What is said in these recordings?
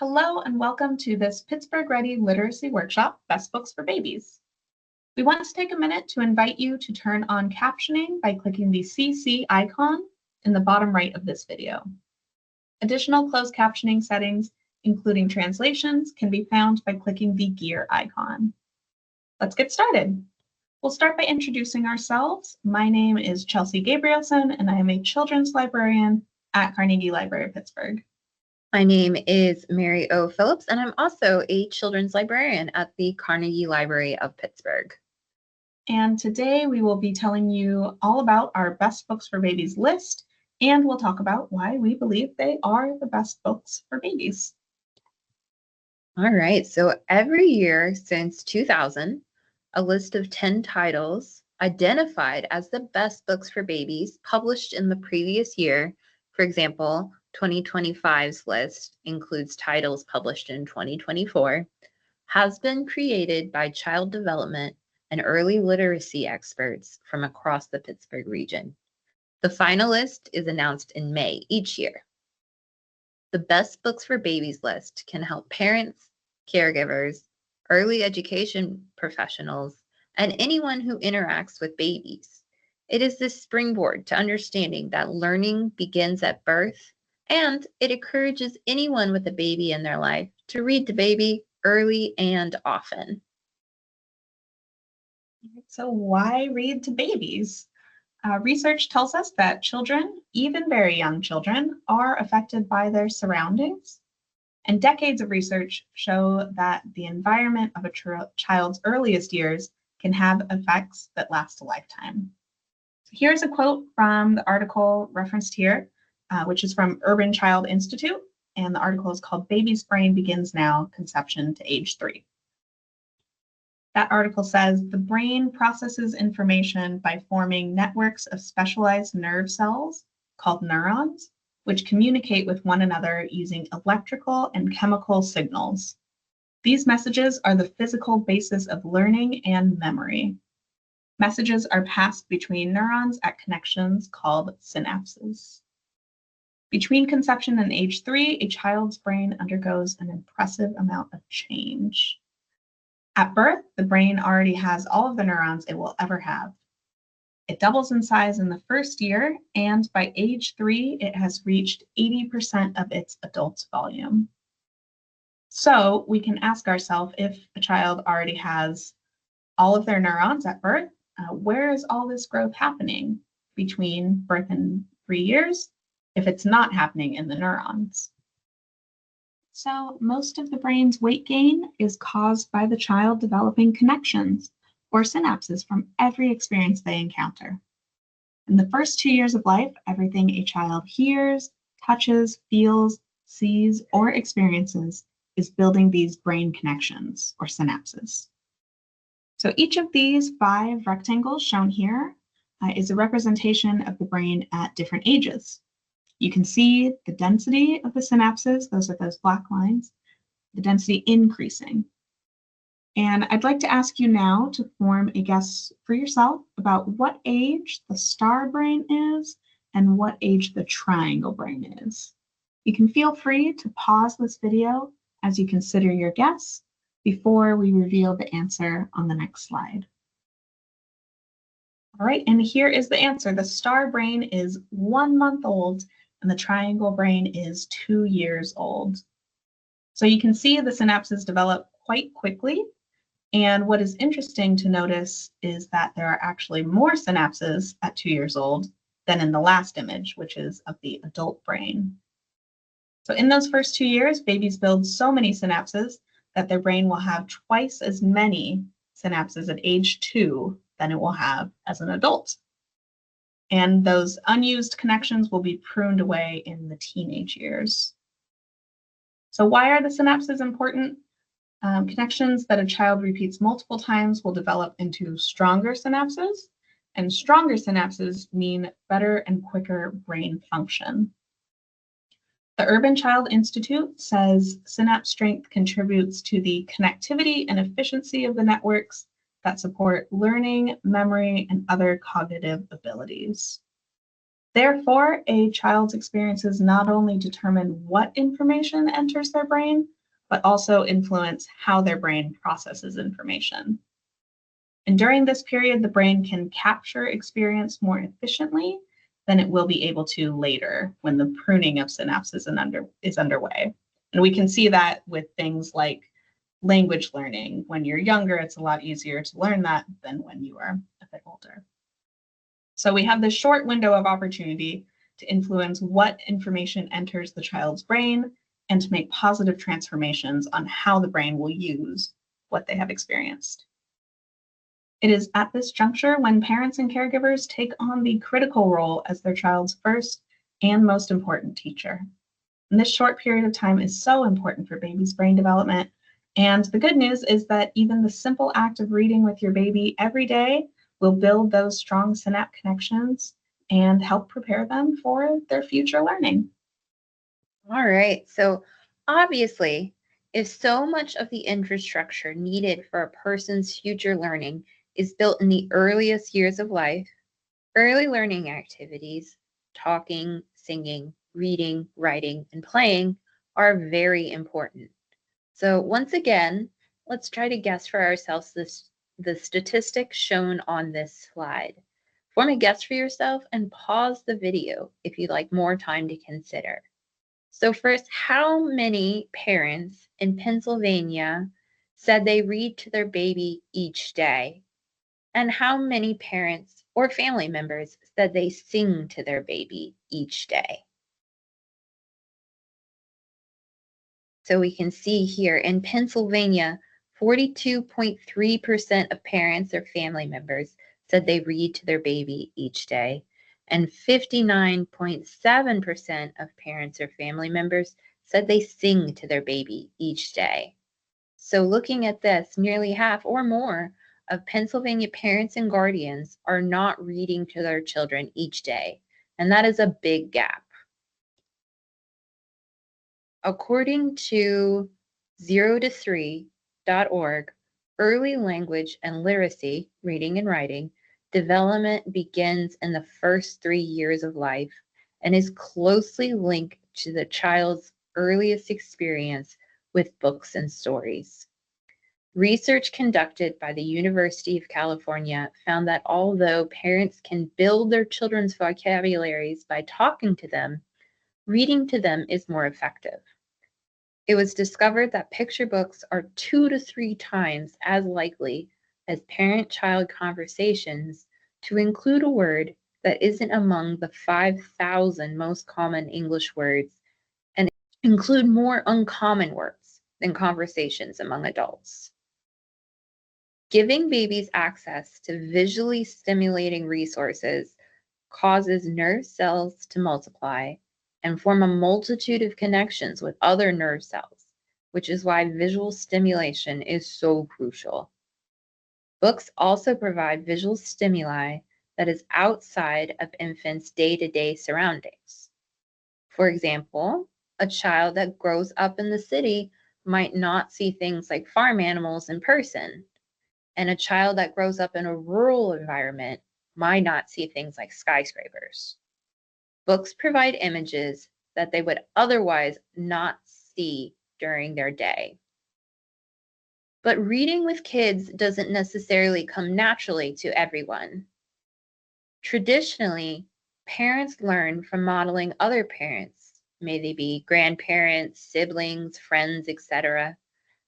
Hello and welcome to this Pittsburgh Ready Literacy Workshop, Best Books for Babies. We want to take a minute to invite you to turn on captioning by clicking the CC icon in the bottom right of this video. Additional closed captioning settings, including translations, can be found by clicking the gear icon. Let's get started. We'll start by introducing ourselves. My name is Chelsea Gabrielson, and I am a children's librarian at Carnegie Library of Pittsburgh. My name is Mary O. Phillips, and I'm also a children's librarian at the Carnegie Library of Pittsburgh. And today we will be telling you all about our Best Books for Babies list, and we'll talk about why we believe they are the best books for babies. All right, so every year since 2000, a list of 10 titles identified as the best books for babies published in the previous year. For example, 2025's list includes titles published in 2024, has been created by child development and early literacy experts from across the Pittsburgh region. The final list is announced in May each year. The Best Books for Babies list can help parents, caregivers, early education professionals, and anyone who interacts with babies. It is this springboard to understanding that learning begins at birth, and it encourages anyone with a baby in their life to read to baby early and often. So why read to babies? Research tells us that children, even very young children, are affected by their surroundings. And decades of research show that the environment of a child's earliest years can have effects that last a lifetime. So here's a quote from the article referenced here, which is from Urban Child Institute, and the article is called Baby's Brain Begins Now, Conception to Age 3. That article says the brain processes information by forming networks of specialized nerve cells called neurons, which communicate with one another using electrical and chemical signals. These messages are the physical basis of learning and memory. Messages are passed between neurons at connections called synapses. Between conception and age 3, a child's brain undergoes an impressive amount of change. At birth, the brain already has all of the neurons it will ever have. It doubles in size in the first year, and by age 3, it has reached 80% of its adult volume. So we can ask ourselves, if a child already has all of their neurons at birth, where is all this growth happening between birth and 3 years if it's not happening in the neurons? So most of the brain's weight gain is caused by the child developing connections or synapses from every experience they encounter. In the first 2 years of life, everything a child hears, touches, feels, sees, or experiences is building these brain connections or synapses. So each of these 5 rectangles shown here is a representation of the brain at different ages. You can see the density of the synapses, those are those black lines, the density increasing. And I'd like to ask you now to form a guess for yourself about what age the star brain is and what age the triangle brain is. You can feel free to pause this video as you consider your guess before we reveal the answer on the next slide. All right, and here is the answer. The star brain is 1 month old, and the triangle brain is 2 years old. So you can see the synapses develop quite quickly. And what is interesting to notice is that there are actually more synapses at 2 years old than in the last image, which is of the adult brain. So in those first 2 years, babies build so many synapses that their brain will have twice as many synapses at age 2 than it will have as an adult. And those unused connections will be pruned away in the teenage years. So why are the synapses important? Connections that a child repeats multiple times will develop into stronger synapses, and stronger synapses mean better and quicker brain function. The Urban Child Institute says synapse strength contributes to the connectivity and efficiency of the networks that support learning, memory, and other cognitive abilities. Therefore, a child's experiences not only determine what information enters their brain, but also influence how their brain processes information. And during this period, the brain can capture experience more efficiently than it will be able to later when the pruning of synapses is underway. And we can see that with things like language learning. When you're younger, it's a lot easier to learn that than when you are a bit older. So we have this short window of opportunity to influence what information enters the child's brain and to make positive transformations on how the brain will use what they have experienced. It is at this juncture when parents and caregivers take on the critical role as their child's first and most important teacher. And this short period of time is so important for baby's brain development. And the good news is that even the simple act of reading with your baby every day will build those strong synapse connections and help prepare them for their future learning. All right. So obviously, if so much of the infrastructure needed for a person's future learning is built in the earliest years of life, early learning activities, talking, singing, reading, writing, and playing are very important. So once again, let's try to guess for ourselves the statistics shown on this slide. Form a guess for yourself and pause the video if you'd like more time to consider. So first, how many parents in Pennsylvania said they read to their baby each day? And how many parents or family members said they sing to their baby each day? So we can see here in Pennsylvania, 42.3% of parents or family members said they read to their baby each day, and 59.7% of parents or family members said they sing to their baby each day. So looking at this, nearly half or more of Pennsylvania parents and guardians are not reading to their children each day, and that is a big gap. According to 0to3.org, early language and literacy, reading and writing, development begins in the first 3 years of life and is closely linked to the child's earliest experience with books and stories. Research conducted by the University of California found that although parents can build their children's vocabularies by talking to them, reading to them is more effective. It was discovered that picture books are 2 to 3 times as likely as parent-child conversations to include a word that isn't among the 5,000 most common English words and include more uncommon words than conversations among adults. Giving babies access to visually stimulating resources causes nerve cells to multiply and form a multitude of connections with other nerve cells, which is why visual stimulation is so crucial. Books also provide visual stimuli that is outside of infants' day-to-day surroundings. For example, a child that grows up in the city might not see things like farm animals in person, and a child that grows up in a rural environment might not see things like skyscrapers. Books provide images that they would otherwise not see during their day. But reading with kids doesn't necessarily come naturally to everyone. Traditionally, parents learn from modeling other parents, may they be grandparents, siblings, friends, etc.,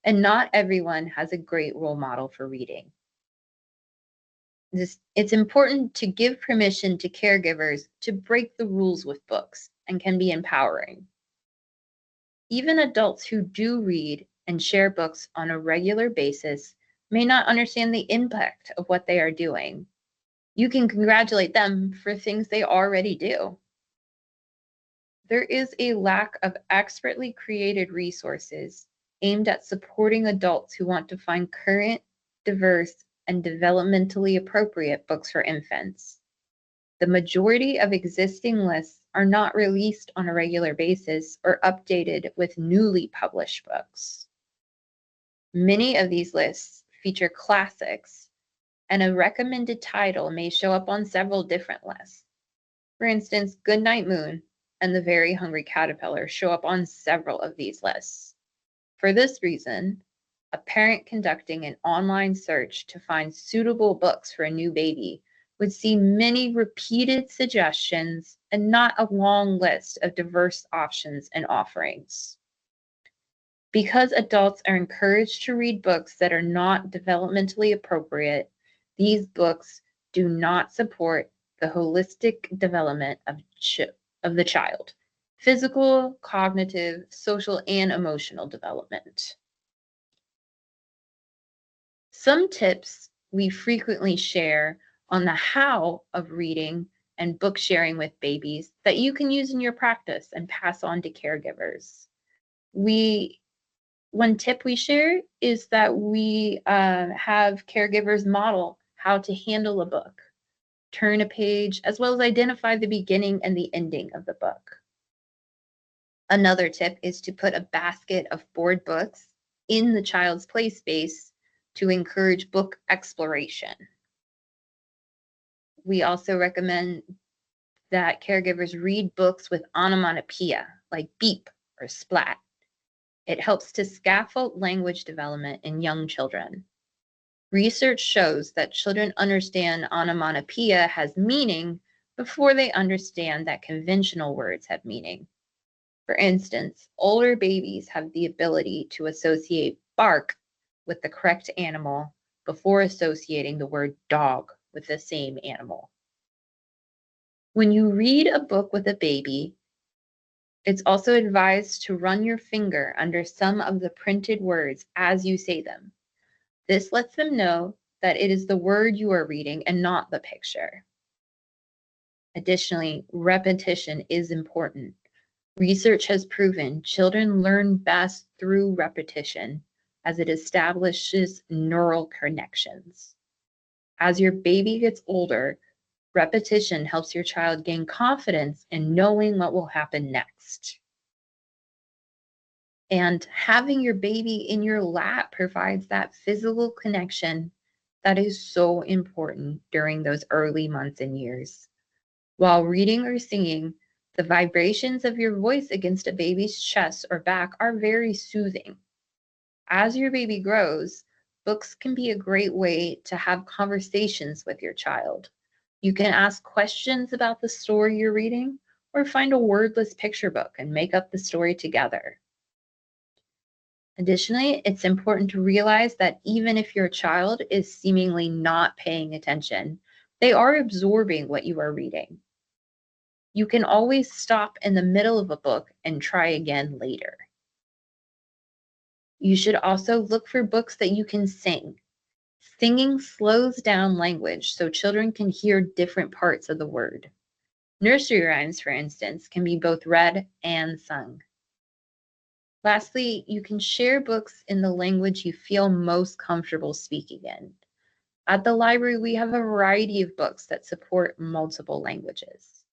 and not everyone has a great role model for reading. It's important to give permission to caregivers to break the rules with books and can be empowering. Even adults who do read and share books on a regular basis may not understand the impact of what they are doing. You can congratulate them for things they already do. There is a lack of expertly created resources aimed at supporting adults who want to find current, diverse, and developmentally appropriate books for infants. The majority of existing lists are not released on a regular basis or updated with newly published books. Many of these lists feature classics, and a recommended title may show up on several different lists. For instance, Goodnight Moon and The Very Hungry Caterpillar show up on several of these lists. For this reason, a parent conducting an online search to find suitable books for a new baby would see many repeated suggestions and not a long list of diverse options and offerings. Because adults are encouraged to read books that are not developmentally appropriate, these books do not support the holistic development of the child, physical, cognitive, social, and emotional development. Some tips we frequently share on the how of reading and book sharing with babies that you can use in your practice and pass on to caregivers. One tip we share is that we have caregivers model how to handle a book, turn a page, as well as identify the beginning and the ending of the book. Another tip is to put a basket of board books in the child's play space to encourage book exploration. We also recommend that caregivers read books with onomatopoeia, like beep or splat. It helps to scaffold language development in young children. Research shows that children understand onomatopoeia has meaning before they understand that conventional words have meaning. For instance, older babies have the ability to associate bark with the correct animal before associating the word dog with the same animal. When you read a book with a baby, it's also advised to run your finger under some of the printed words as you say them. This lets them know that it is the word you are reading and not the picture. Additionally, repetition is important. Research has proven children learn best through repetition as it establishes neural connections. As your baby gets older, repetition helps your child gain confidence in knowing what will happen next. And having your baby in your lap provides that physical connection that is so important during those early months and years. While reading or singing, the vibrations of your voice against a baby's chest or back are very soothing. As your baby grows, books can be a great way to have conversations with your child. You can ask questions about the story you're reading or find a wordless picture book and make up the story together. Additionally, it's important to realize that even if your child is seemingly not paying attention, they are absorbing what you are reading. You can always stop in the middle of a book and try again later. You should also look for books that you can sing. Singing slows down language so children can hear different parts of the word. Nursery rhymes, for instance, can be both read and sung. Lastly, you can share books in the language you feel most comfortable speaking in. At the library, we have a variety of books that support multiple languages.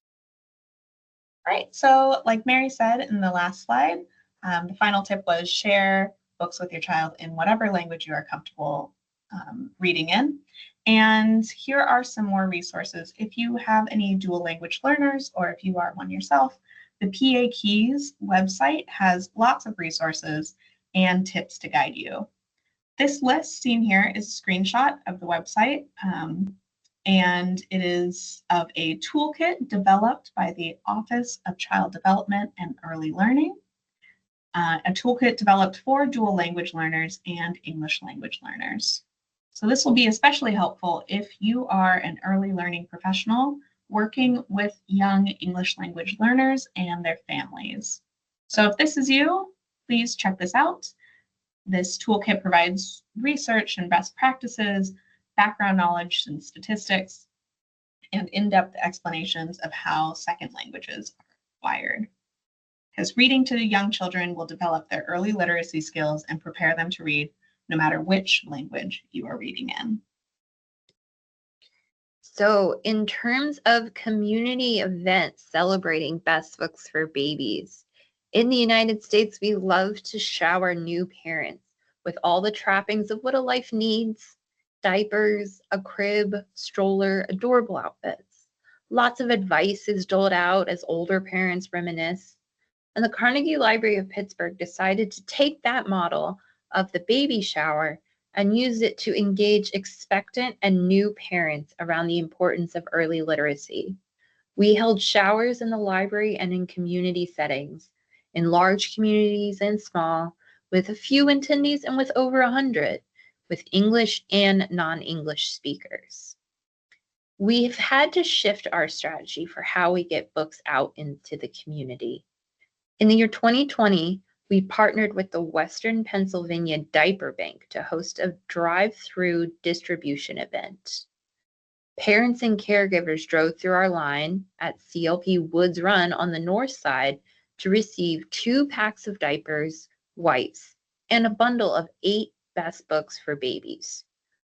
Right, so like Mary said in the last slide, the final tip was share books with your child in whatever language you are comfortable reading in. And here are some more resources. If you have any dual language learners or if you are one yourself, the PA Keys website has lots of resources and tips to guide you. This list seen here is a screenshot of the website, and it is of a toolkit developed by the Office of Child Development and Early Learning, a toolkit developed for dual language learners and English language learners. So this will be especially helpful if you are an early learning professional working with young English language learners and their families. So if this is you, please check this out. This toolkit provides research and best practices, background knowledge and statistics, and in-depth explanations of how second languages are acquired. Because reading to young children will develop their early literacy skills and prepare them to read no matter which language you are reading in. So in terms of community events celebrating best books for babies, in the United States, we love to shower new parents with all the trappings of what a life needs: diapers, a crib, stroller, adorable outfits. Lots of advice is doled out as older parents reminisce. And the Carnegie Library of Pittsburgh decided to take that model of the baby shower and use it to engage expectant and new parents around the importance of early literacy. We held showers in the library and in community settings, in large communities and small, with a few attendees and with over 100, with English and non-English speakers. We've had to shift our strategy for how we get books out into the community. In the year 2020, we partnered with the Western Pennsylvania Diaper Bank to host a drive-through distribution event. Parents and caregivers drove through our line at CLP Woods Run on the north side to receive 2 packs of diapers, wipes, and a bundle of 8 best books for babies.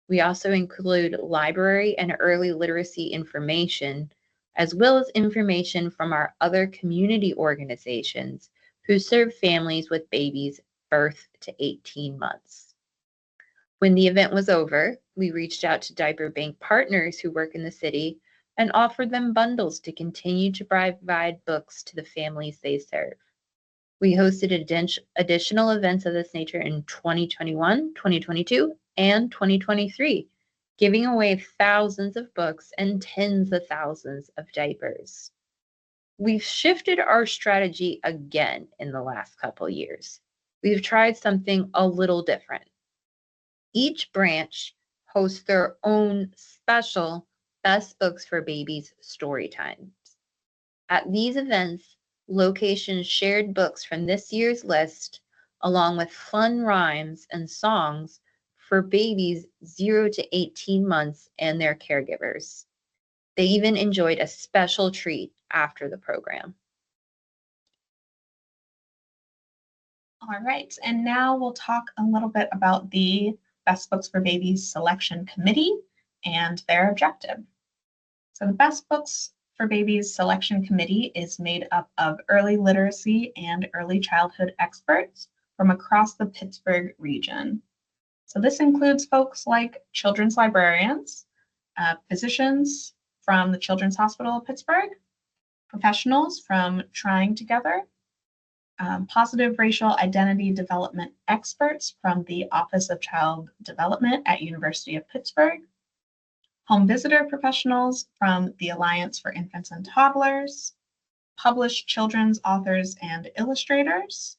We also include library and early literacy information, as well as information from our other community organizations who serve families with babies birth to 18 months. When the event was over, we reached out to Diaper Bank partners who work in the city and offered them bundles to continue to provide books to the families they serve. We hosted additional events of this nature in 2021, 2022, and 2023, giving away thousands of books and tens of thousands of diapers. We've shifted our strategy again in the last couple years. We've tried something a little different. Each branch hosts their own special Best Books for Babies story times. At these events, locations shared books from this year's list, along with fun rhymes and songs for babies 0 to 18 months and their caregivers. They even enjoyed a special treat after the program. All right, and now we'll talk a little bit about the Best Books for Babies Selection Committee and their objective. So the Best Books for Babies Selection Committee is made up of early literacy and early childhood experts from across the Pittsburgh region. So this includes folks like children's librarians, physicians from the Children's Hospital of Pittsburgh, professionals from Trying Together, positive racial identity development experts from the Office of Child Development at University of Pittsburgh, home visitor professionals from the Alliance for Infants and Toddlers, published children's authors and illustrators,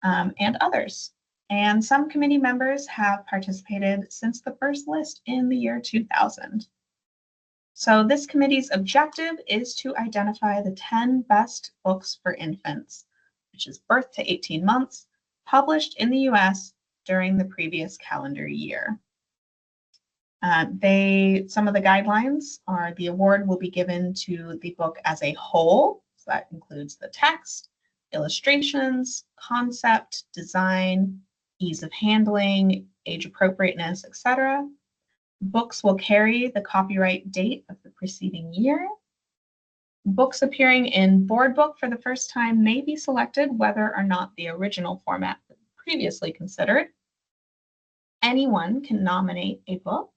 and others. And some committee members have participated since the first list in the year 2000. So this committee's objective is to identify the 10 best books for infants, which is birth to 18 months, published in the US during the previous calendar year. Some of the guidelines are the award will be given to the book as a whole. So that includes the text, illustrations, concept, design, ease of handling, age appropriateness, etc. Books will carry the copyright date of the preceding year. Books appearing in Board Book for the first time may be selected whether or not the original format was previously considered. Anyone can nominate a book,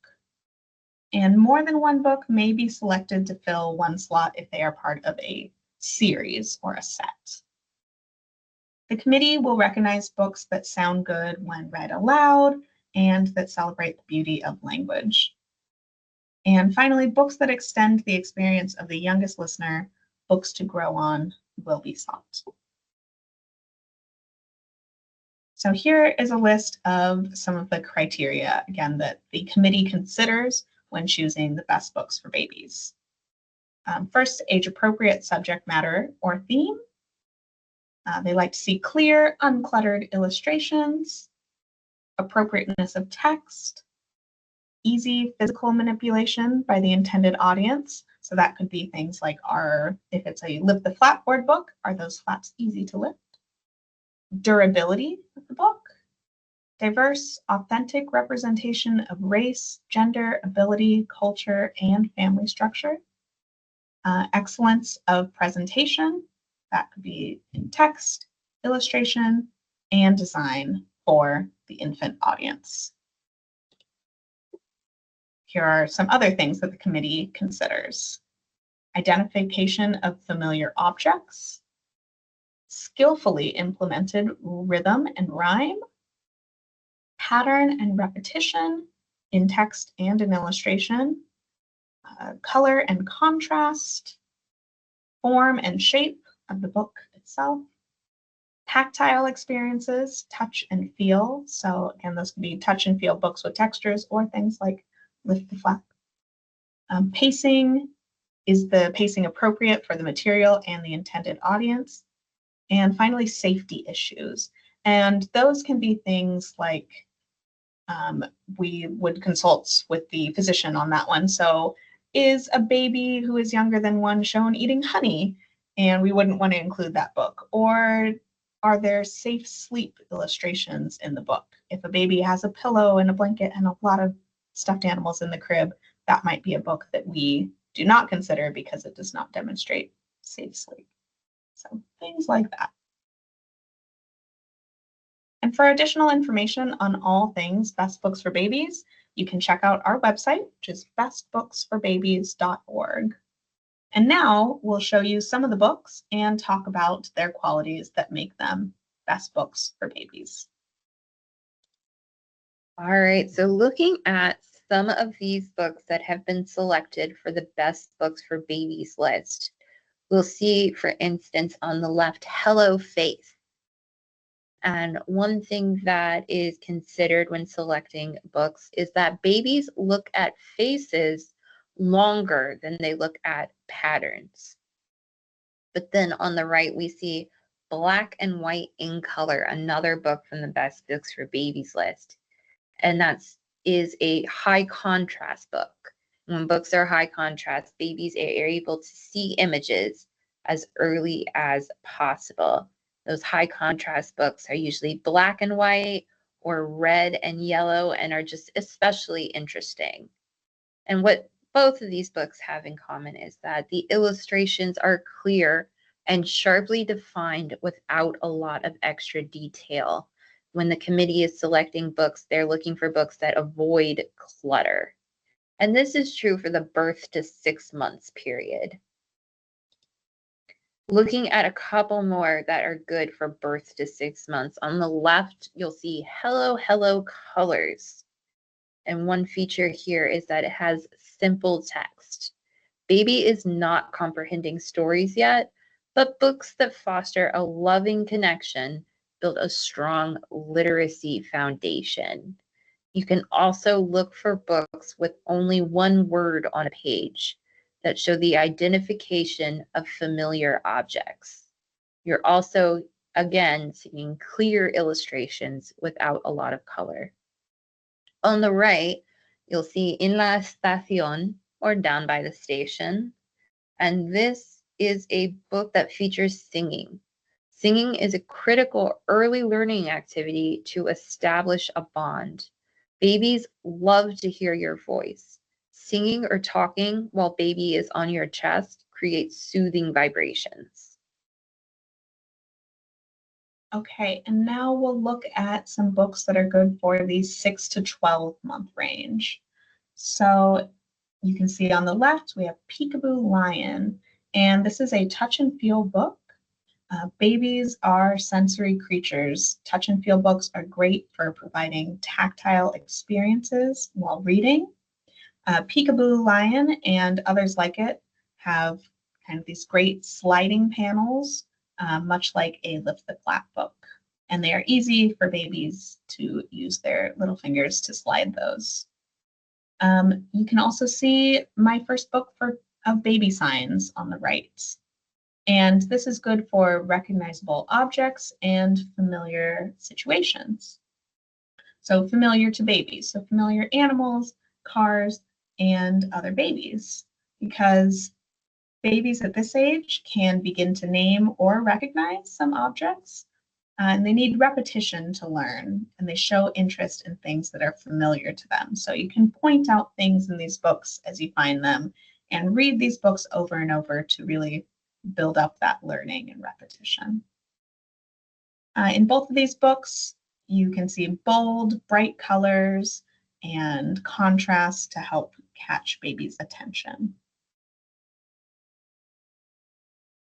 and more than one book may be selected to fill one slot if they are part of a series or a set. The committee will recognize books that sound good when read aloud and that celebrate the beauty of language. And finally, books that extend the experience of the youngest listener, books to grow on, will be sought. So here is a list of some of the criteria, again, that the committee considers when choosing the best books for babies. First, age-appropriate subject matter or theme. They like to see clear, uncluttered illustrations, appropriateness of text, easy physical manipulation by the intended audience. So that could be things like if it's a lift the flatboard book, are those flaps easy to lift? Durability of the book, diverse, authentic representation of race, gender, ability, culture, and family structure, excellence of presentation, that could be in text, illustration, and design for the infant audience. Here are some other things that the committee considers. identification of familiar objects, skillfully implemented rhythm and rhyme, pattern and repetition in text and in illustration, color and contrast, form and shape of the book itself, tactile experiences, touch and feel. So again, those can be touch and feel books with textures or things like lift the flap. Pacing, is the pacing appropriate for the material and the intended audience? And finally, safety issues. And those can be things like we would consult with the physician on that one. So is a baby who is younger than 1 shown eating honey? And we wouldn't want to include that book. Or are there safe sleep illustrations in the book? If a baby has a pillow and a blanket and a lot of stuffed animals in the crib, that might be a book that we do not consider because it does not demonstrate safe sleep. So things like that. And for additional information on all things Best Books for Babies, you can check out our website, which is bestbooksforbabies.org. And now we'll show you some of the books and talk about their qualities that make them best books for babies. All right, so looking at some of these books that have been selected for the Best Books for Babies list, we'll see, for instance, on the left, Hello Faith. And one thing that is considered when selecting books is that babies look at faces longer than they look at patterns. But then on the right, we see Black and White in Color, another book from the Best Books for Babies list. And that is a high contrast book. When books are high contrast, babies are able to see images as early as possible. Those high contrast books are usually black and white or red and yellow and are just especially interesting. And what both of these books have in common is that the illustrations are clear and sharply defined without a lot of extra detail. When the committee is selecting books, they're looking for books that avoid clutter. And this is true for the birth to 6 months period. Looking at a couple more that are good for birth to 6 months. On the left, you'll see Hello, Hello Colors. And one feature here is that it has simple text. Baby is not comprehending stories yet, but books that foster a loving connection build a strong literacy foundation. You can also look for books with only 1 word on a page that show the identification of familiar objects. You're also, again, seeing clear illustrations without a lot of color. On the right, you'll see En la Estación, or Down by the Station. And this is a book that features singing. Singing is a critical early learning activity to establish a bond. Babies love to hear your voice. Singing or talking while baby is on your chest creates soothing vibrations. Okay, and now we'll look at some books that are good for the 6 to 12 month range. So you can see on the left, we have Peekaboo Lion, and this is a touch and feel book. Babies are sensory creatures. Touch and feel books are great for providing tactile experiences while reading. Peekaboo Lion and others like it have kind of these great sliding panels, much like a Lift the Flap book. And they are easy for babies to use their little fingers to slide those. You can also see my first book of baby signs on the right. And this is good for recognizable objects and familiar situations. So familiar to babies, so familiar animals, cars, and other babies, because babies at this age can begin to name or recognize some objects, and they need repetition to learn, and they show interest in things that are familiar to them. So you can point out things in these books as you find them and read these books over and over to really build up that learning and repetition. In both of these books, you can see bold, bright colors and contrast to help catch babies' attention.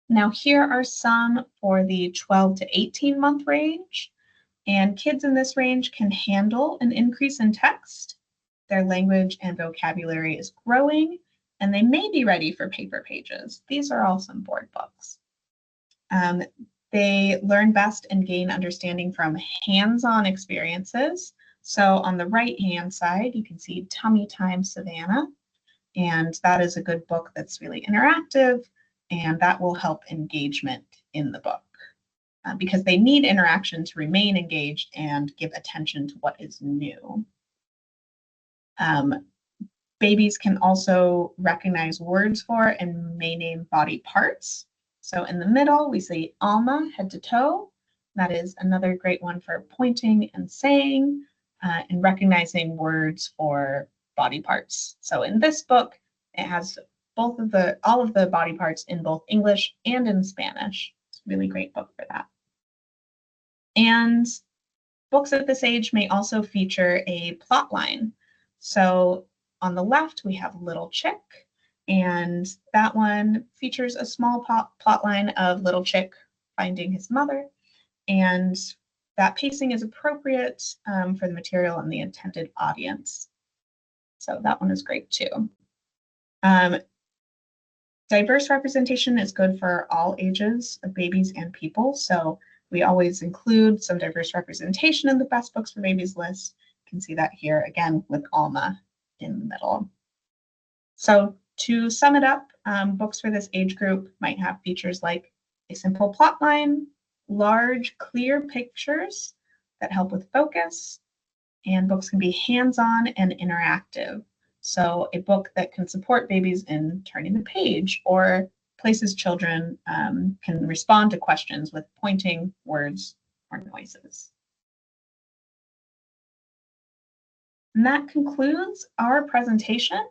Now here are some for the 12 to 18 month range, and kids in this range can handle an increase in text. Their language and vocabulary is growing, and they may be ready for paper pages. These are all some board books. They learn best and gain understanding from hands-on experiences. So on the right-hand side, you can see Tummy Time Savannah, and that is a good book that's really interactive, and that will help engagement in the book because they need interaction to remain engaged and give attention to what is new. Babies can also recognize words for and may name body parts. So in the middle, we see Alma, head to toe. That is another great one for pointing and saying and recognizing words for body parts. So in this book, it has all of the body parts in both English and in Spanish. It's a really great book for that. And books at this age may also feature a plot line. So on the left, we have Little Chick, and that one features a small plot line of Little Chick finding his mother, and that pacing is appropriate for the material and the intended audience. So that one is great too. Diverse representation is good for all ages of babies and people, so we always include some diverse representation in the best books for babies list. You can see that here again with Alma in the middle. So to sum it up, books for this age group might have features like a simple plot line, large, clear pictures that help with focus, and books can be hands-on and interactive. So a book that can support babies in turning the page or places children can respond to questions with pointing, words, or noises. And that concludes our presentation.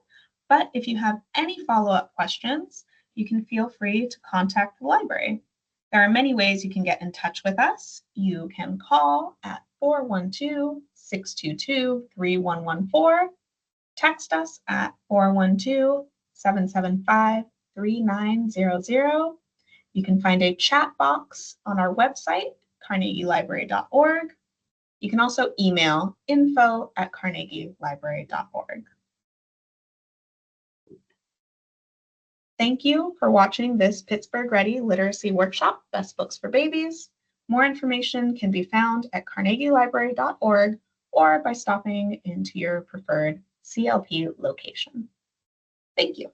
But if you have any follow-up questions, you can feel free to contact the library. There are many ways you can get in touch with us. You can call at 412-622-3114, text us at 412-775-3900. You can find a chat box on our website, carnegielibrary.org. You can also email info@carnegielibrary.org. Thank you for watching this Pittsburgh Ready Literacy Workshop, Best Books for Babies. More information can be found at carnegielibrary.org or by stopping into your preferred CLP location. Thank you.